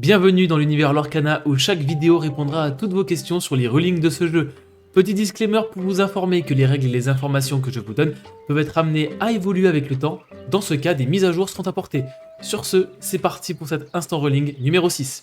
Bienvenue dans l'univers Lorcana où chaque vidéo répondra à toutes vos questions sur les rulings de ce jeu. Petit disclaimer pour vous informer que les règles et les informations que je vous donne peuvent être amenées à évoluer avec le temps. Dans ce cas, des mises à jour seront apportées. Sur ce, c'est parti pour cet instant rolling numéro 6.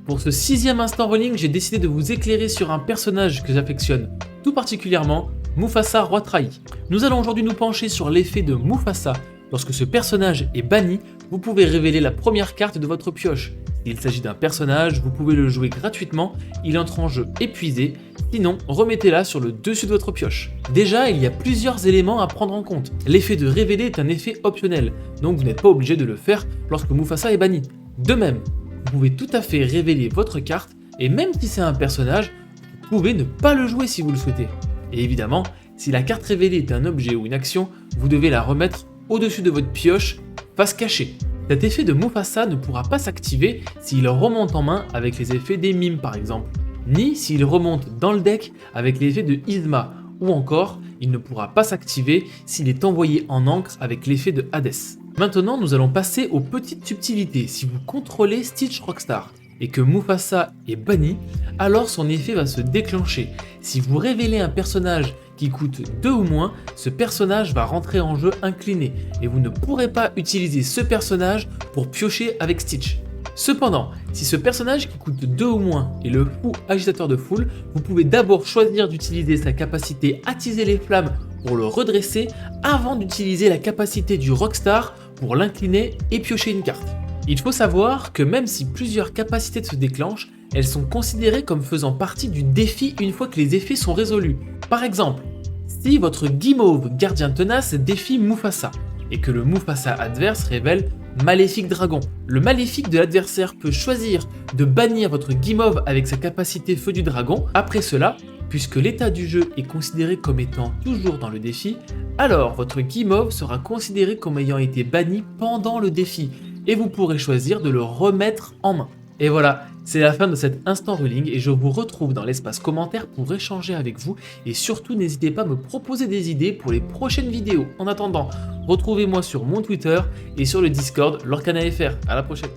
Pour ce 6e instant rolling, j'ai décidé de vous éclairer sur un personnage que j'affectionne tout particulièrement, Mufasa Roi Trahi. Nous allons aujourd'hui nous pencher sur l'effet de Mufasa. Lorsque ce personnage est banni, vous pouvez révéler la première carte de votre pioche. S'il s'agit d'un personnage, vous pouvez le jouer gratuitement, il entre en jeu épuisé, sinon remettez-la sur le dessus de votre pioche. Déjà, il y a plusieurs éléments à prendre en compte. L'effet de révéler est un effet optionnel, donc vous n'êtes pas obligé de le faire lorsque Mufasa est banni. De même, vous pouvez tout à fait révéler votre carte, et même si c'est un personnage, vous pouvez ne pas le jouer si vous le souhaitez. Et évidemment, si la carte révélée est un objet ou une action, vous devez la remettre au-dessus de votre pioche, face cachée. Cet effet de Mufasa ne pourra pas s'activer s'il remonte en main avec les effets des mimes par exemple, ni s'il remonte dans le deck avec l'effet de Yzma, ou encore, il ne pourra pas s'activer s'il est envoyé en encre avec l'effet de Hades. Maintenant, nous allons passer aux petites subtilités. Si vous contrôlez Stitch Rockstar et que Mufasa est banni, alors son effet va se déclencher. Si vous révélez un personnage qui coûte 2 ou moins, ce personnage va rentrer en jeu incliné et vous ne pourrez pas utiliser ce personnage pour piocher avec Stitch. Cependant, si ce personnage qui coûte 2 ou moins est le fou agitateur de foule, vous pouvez d'abord choisir d'utiliser sa capacité attiser les flammes pour le redresser avant d'utiliser la capacité du Rockstar pour l'incliner et piocher une carte. Il faut savoir que même si plusieurs capacités se déclenchent, elles sont considérées comme faisant partie du défi une fois que les effets sont résolus. Par exemple, si votre Guimauve Gardien Tenace défie Mufasa et que le Mufasa adverse révèle Maléfique Dragon, le Maléfique de l'adversaire peut choisir de bannir votre Guimauve avec sa capacité Feu du Dragon. Après cela, puisque l'état du jeu est considéré comme étant toujours dans le défi, alors votre Guimauve sera considéré comme ayant été banni pendant le défi et vous pourrez choisir de le remettre en main. Et voilà, c'est la fin de cet instant rolling et je vous retrouve dans l'espace commentaire pour échanger avec vous et surtout n'hésitez pas à me proposer des idées pour les prochaines vidéos. En attendant, retrouvez-moi sur mon Twitter et sur le Discord Lorcana FR. À la prochaine.